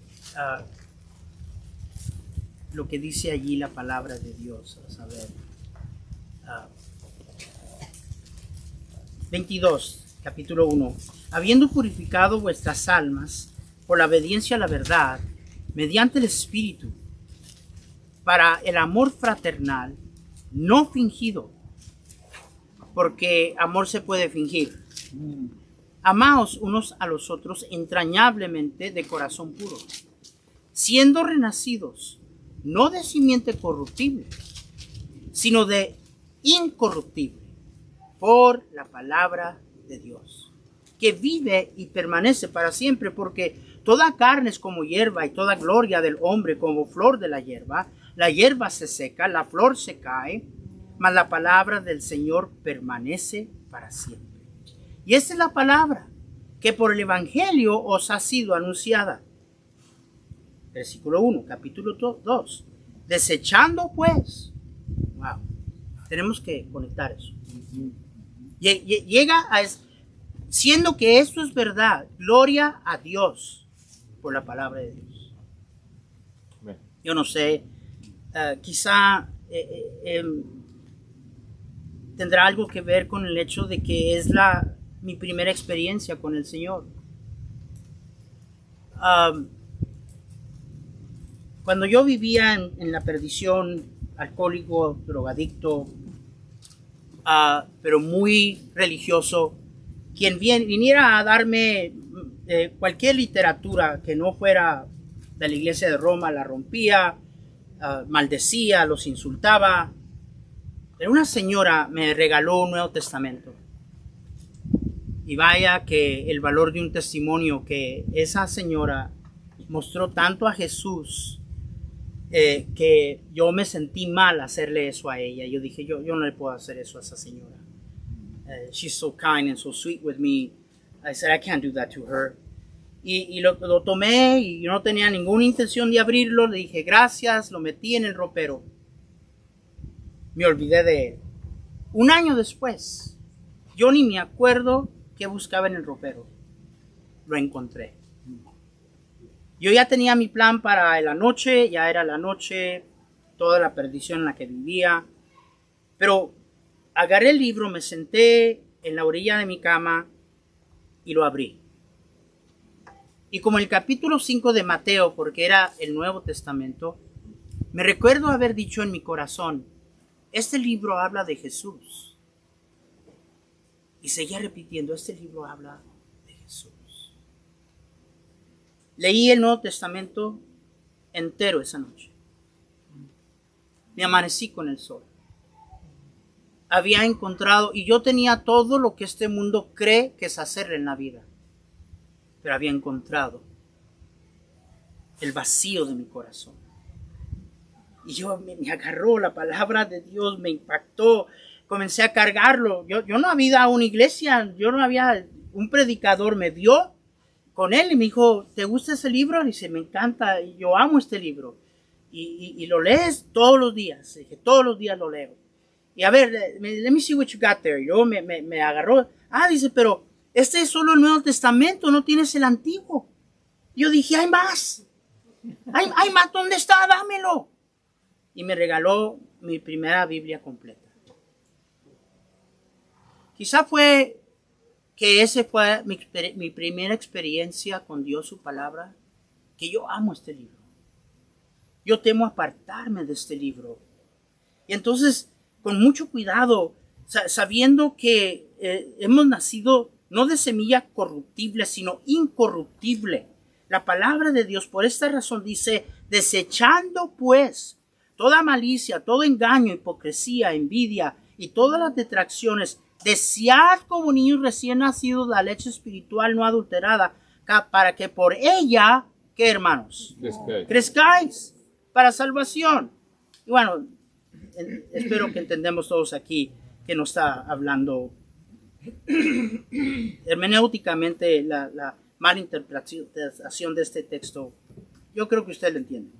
lo que dice allí la palabra de Dios. A saber, 22, capítulo 1. Habiendo purificado vuestras almas por la obediencia a la verdad, mediante el Espíritu, para el amor fraternal, no fingido, porque amor se puede fingir. Amaos unos a los otros entrañablemente de corazón puro, siendo renacidos, no de simiente corruptible, sino de incorruptible, por la palabra de Dios, que vive y permanece para siempre, porque toda carne es como hierba y toda gloria del hombre como flor de la hierba se seca, la flor se cae, mas la palabra del Señor permanece para siempre. Y esta es la palabra que por el Evangelio os ha sido anunciada. Versículo 1, capítulo 2. Desechando pues, wow, tenemos que conectar eso. Llega a, siendo que esto es verdad, gloria a Dios por la palabra de Dios. Yo no sé, quizá tendrá algo que ver con el hecho de que es mi primera experiencia con el Señor. Cuando yo vivía en la perdición, alcohólico, drogadicto, pero muy religioso, quien viniera a darme cualquier literatura que no fuera de la iglesia de Roma, la rompía, maldecía, los insultaba. Pero una señora me regaló un Nuevo Testamento. Y vaya que el valor de un testimonio, que esa señora mostró tanto a Jesús que yo me sentí mal hacerle eso a ella. Yo dije, yo no le puedo hacer eso a esa señora. She's so kind and so sweet with me. I said, I can't do that to her. Y lo tomé y yo no tenía ninguna intención de abrirlo. Le dije gracias, lo metí en el ropero. Me olvidé de él. Un año después, yo ni me acuerdo qué buscaba en el ropero. Lo encontré. Yo ya tenía mi plan para la noche, ya era la noche, toda la perdición en la que vivía. Pero agarré el libro, me senté en la orilla de mi cama y lo abrí. Y como el capítulo 5 de Mateo, porque era el Nuevo Testamento, me recuerdo haber dicho en mi corazón, este libro habla de Jesús. Y seguía repitiendo, este libro habla de Jesús. Leí el Nuevo Testamento entero esa noche. Me amanecí con el sol. Había encontrado, y yo tenía todo lo que este mundo cree que es hacer en la vida. Pero había encontrado el vacío de mi corazón. Y yo me agarró la palabra de Dios, me impactó, comencé a cargarlo. Yo no había ido a una iglesia, un predicador me dio con él y me dijo, ¿te gusta ese libro? Y dice, me encanta, yo amo este libro. Y lo lees todos los días. Y dije, todos los días lo leo. Y a ver, let me see what you got there. Yo me agarró. Dice, pero este es solo el Nuevo Testamento, no tienes el Antiguo. Yo dije, hay más. Hay más, ¿dónde está? Dámelo. Y me regaló mi primera Biblia completa. Quizá fue que esa fue mi primera experiencia con Dios, su palabra, que yo amo este libro. Yo temo apartarme de este libro. Y entonces, con mucho cuidado, sabiendo que hemos nacido no de semilla corruptible, sino incorruptible. La palabra de Dios, por esta razón, dice, desechando pues toda malicia, todo engaño, hipocresía, envidia y todas las detracciones, desead como niños recién nacidos la leche espiritual no adulterada, para que por ella, ¿qué, hermanos? Crezcáis para salvación. Y bueno, espero que entendemos todos aquí que nos está hablando hermenéuticamente la mala interpretación de este texto. Yo creo que usted lo entiende.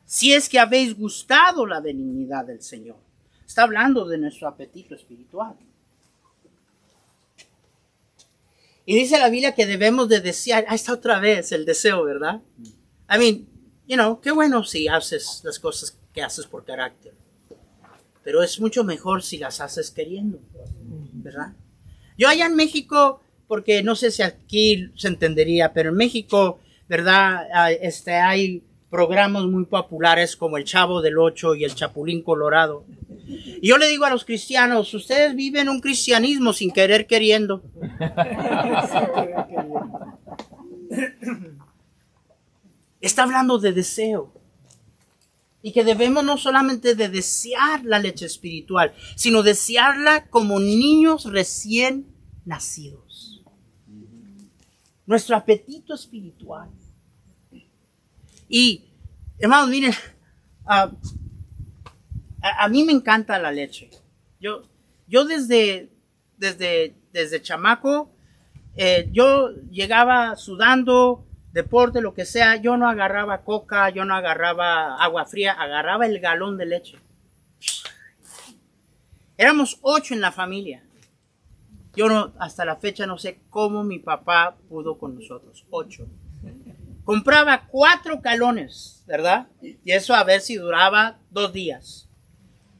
Si es que habéis gustado la benignidad del Señor. Está hablando de nuestro apetito espiritual. Y dice la Biblia que debemos de desear. Ahí está otra vez el deseo, ¿verdad? I mean, qué bueno si haces las cosas que haces por carácter. Pero es mucho mejor si las haces queriendo, ¿verdad? Yo allá en México, porque no sé si aquí se entendería, pero en México, ¿verdad? Hay programas muy populares como El Chavo del Ocho y El Chapulín Colorado. Y yo le digo a los cristianos, ustedes viven un cristianismo sin querer queriendo. Está hablando de deseo. Y que debemos no solamente de desear la leche espiritual, sino desearla como niños recién nacidos. Nuestro apetito espiritual. Y, hermanos, miren, a mí me encanta la leche. Yo desde chamaco, yo llegaba sudando, deporte, lo que sea, yo no agarraba coca, yo no agarraba agua fría, agarraba el galón de leche. Éramos 8 en la familia. Yo hasta la fecha no sé cómo mi papá pudo con nosotros. 8. Compraba 4 galones, ¿verdad? Y eso a ver si duraba 2 días.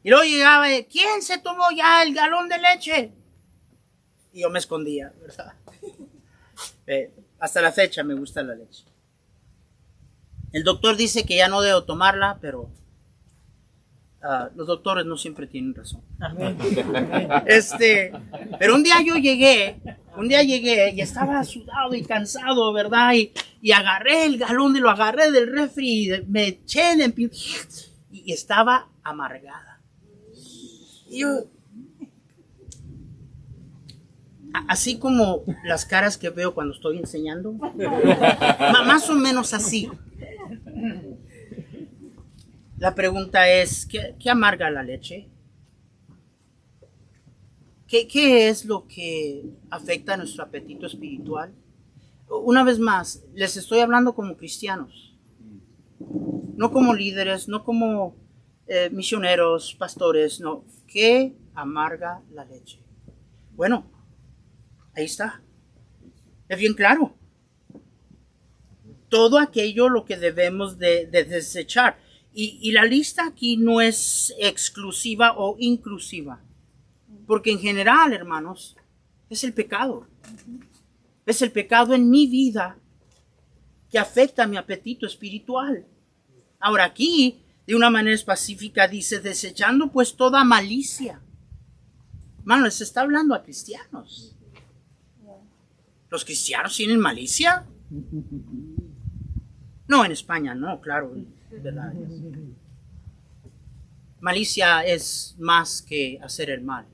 Y luego llegaba, ¿quién se tomó ya el galón de leche? Y yo me escondía, ¿verdad? Hasta la fecha me gusta la leche. El doctor dice que ya no debo tomarla, pero los doctores no siempre tienen razón. Pero un día llegué y estaba sudado y cansado, ¿verdad? Y agarré el galón y lo agarré del refri y me eché y estaba amargada. Y yo, así como las caras que veo cuando estoy enseñando, más o menos así. La pregunta es, ¿qué amarga la leche? ¿Qué es lo que afecta a nuestro apetito espiritual? Una vez más, les estoy hablando como cristianos, no como líderes, no como misioneros, pastores, no. ¿Qué amarga la leche? Bueno, ahí está. Es bien claro. Todo aquello lo que debemos de desechar. Y la lista aquí no es exclusiva o inclusiva. Porque en general, hermanos, es el pecado. Es el pecado en mi vida que afecta mi apetito espiritual. Ahora aquí, de una manera específica, dice, desechando pues toda malicia. Hermano, les está hablando a cristianos. ¿Los cristianos tienen malicia? No, en España no, claro. ¿Verdad? Malicia es más que hacer el mal.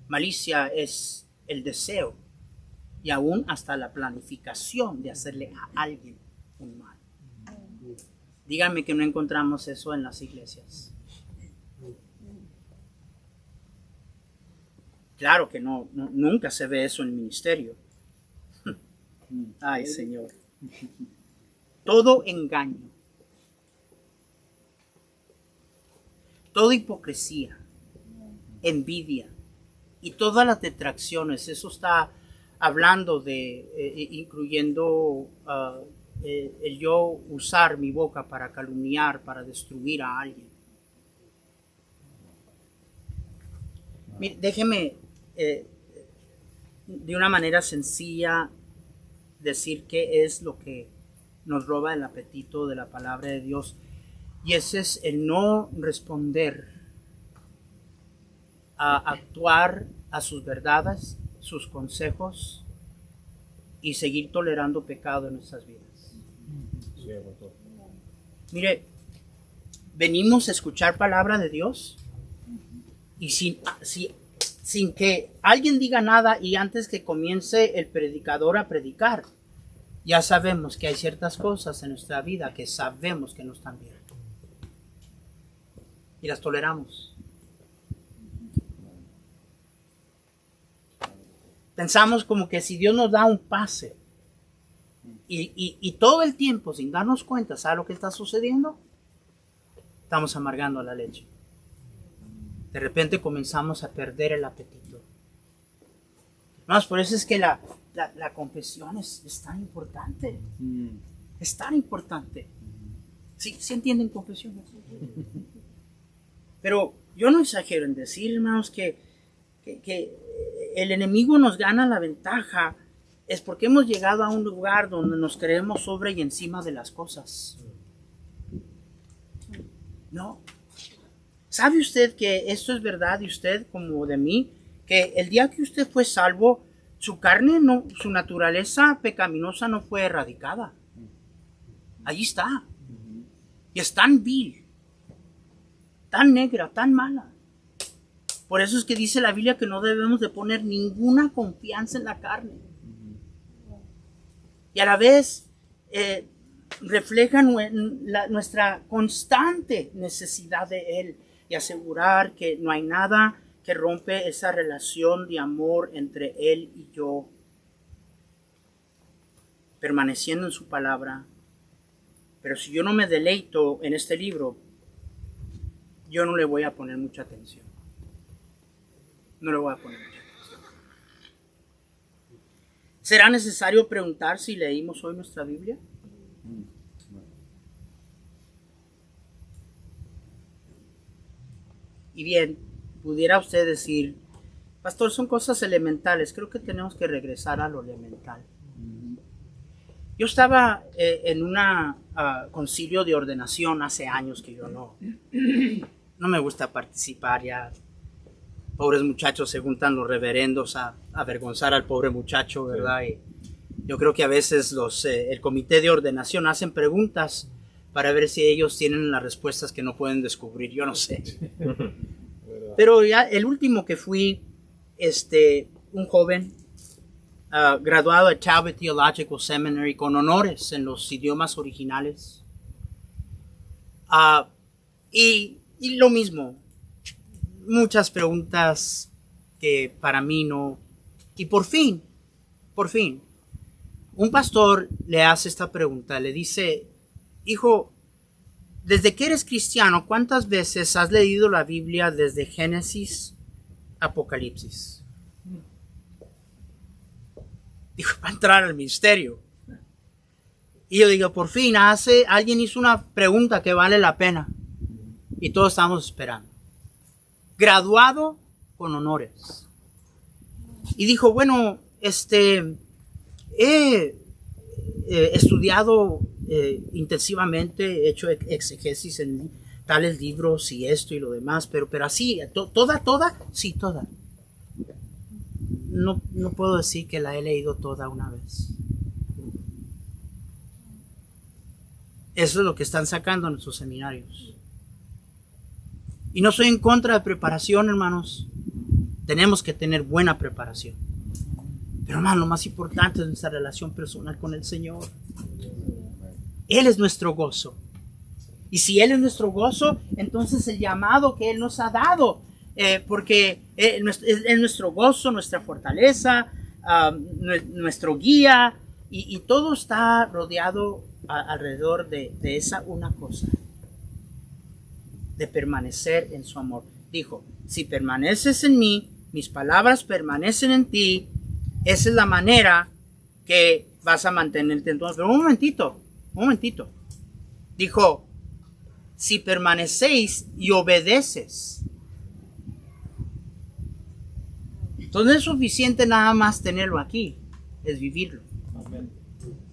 Malicia es el deseo y aún hasta la planificación de hacerle a alguien un mal. Díganme que no encontramos eso en las iglesias. Claro que no, nunca se ve eso en el ministerio. Ay, Señor. Todo engaño, toda hipocresía, envidia y todas las detracciones, eso está hablando de, incluyendo el yo usar mi boca para calumniar, para destruir a alguien. Mire, déjeme de una manera sencilla decir qué es lo que nos roba el apetito de la palabra de Dios. Y ese es el no responder a actuar a sus verdades, sus consejos y seguir tolerando pecado en nuestras vidas. Mire, venimos a escuchar palabra de Dios y sin que alguien diga nada y antes que comience el predicador a predicar, ya sabemos que hay ciertas cosas en nuestra vida que sabemos que no están bien. Y las toleramos. Pensamos como que si Dios nos da un pase y todo el tiempo sin darnos cuenta, ¿sabe lo que está sucediendo? Estamos amargando la leche. De repente comenzamos a perder el apetito. Más por eso es que la confesión es tan importante. Es tan importante. ¿Sí entienden confesión? Pero yo no exagero en decir, hermanos, que el enemigo nos gana la ventaja es porque hemos llegado a un lugar donde nos creemos sobre y encima de las cosas. No. ¿Sabe usted que esto es verdad de usted como de mí? Que el día que usted fue salvo, su carne, su naturaleza pecaminosa no fue erradicada. Allí está. Y es tan vil, tan negra, tan mala. Por eso es que dice la Biblia que no debemos de poner ninguna confianza en la carne. Y a la vez refleja nuestra constante necesidad de Él y asegurar que no hay nada que rompe esa relación de amor entre Él y yo, permaneciendo en su palabra. Pero si yo no me deleito en este libro, yo no le voy a poner mucha atención. No le voy a poner mucha atención. ¿Será necesario preguntar si leímos hoy nuestra Biblia? Y bien, pudiera usted decir, pastor, son cosas elementales, creo que tenemos que regresar a lo elemental. Yo estaba en un concilio de ordenación hace años que yo no me gusta participar ya. Pobres muchachos se juntan los reverendos a avergonzar al pobre muchacho, ¿verdad? Y yo creo que a veces el comité de ordenación hacen preguntas para ver si ellos tienen las respuestas que no pueden descubrir, yo no sé. Pero ya el último que fui, un joven graduado de Talbot Theological Seminary con honores en los idiomas originales, Y lo mismo, muchas preguntas que para mí no. Y por fin, un pastor le hace esta pregunta, le dice, hijo, desde que eres cristiano, ¿cuántas veces has leído la Biblia desde Génesis a Apocalipsis? Dijo, para entrar al ministerio. Y yo digo, por fin, alguien hizo una pregunta que vale la pena. Y todos estamos esperando. Graduado con honores. Y dijo, bueno, he estudiado intensivamente, he hecho exegesis en tales libros y esto y lo demás, pero así, toda, sí, toda. No puedo decir que la he leído toda una vez. Eso es lo que están sacando en nuestros seminarios. Y no soy en contra de preparación, hermanos. Tenemos que tener buena preparación. Pero, hermano, lo más importante es nuestra relación personal con el Señor. Él es nuestro gozo. Y si Él es nuestro gozo, entonces el llamado que Él nos ha dado, porque es nuestro gozo, nuestra fortaleza, nuestro guía, y todo está rodeado alrededor de esa una cosa, de permanecer en su amor. Dijo, si permaneces en mí, mis palabras permanecen en ti, esa es la manera que vas a mantenerte en tu amor. Pero un momentito. Dijo, si permanecéis y obedeces. Entonces no es suficiente nada más tenerlo aquí, es vivirlo.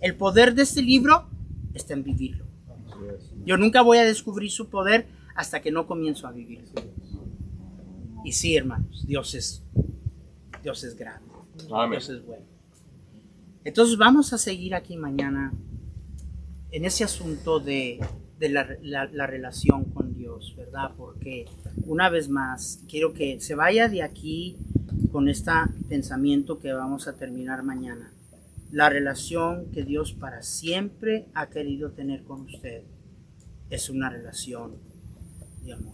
El poder de este libro está en vivirlo. Yo nunca voy a descubrir su poder hasta que no comienzo a vivirlo. Y sí, hermanos, Dios es grande. Amén. Dios es bueno. Entonces vamos a seguir aquí mañana en ese asunto de la relación con Dios, ¿verdad? Porque una vez más quiero que se vaya de aquí con este pensamiento que vamos a terminar mañana. La relación que Dios para siempre ha querido tener con usted es una relación de amor.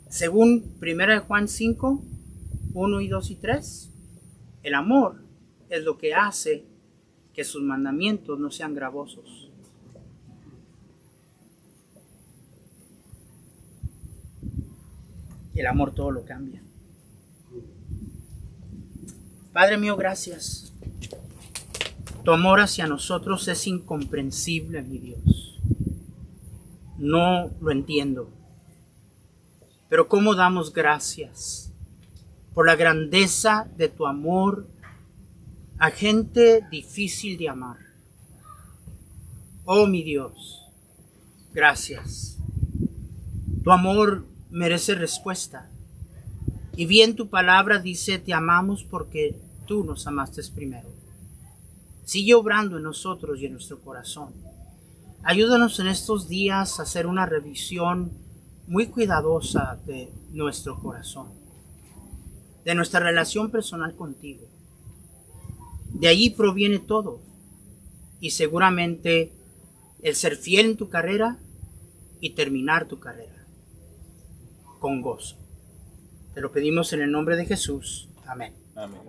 Según 1 Juan 5, 1 y 2 y 3, el amor es lo que hace que sus mandamientos no sean gravosos. El amor todo lo cambia. Padre mío, gracias. Tu amor hacia nosotros es incomprensible, mi Dios. No lo entiendo. Pero cómo damos gracias por la grandeza de tu amor a gente difícil de amar. Oh mi Dios, gracias. Tu amor merece respuesta. Y bien tu palabra dice, te amamos porque tú nos amaste primero. Sigue obrando en nosotros y en nuestro corazón. Ayúdanos en estos días a hacer una revisión muy cuidadosa de nuestro corazón, de nuestra relación personal contigo. De allí proviene todo. Y seguramente el ser fiel en tu carrera y terminar tu carrera con gozo. Te lo pedimos en el nombre de Jesús. Amén. Amén.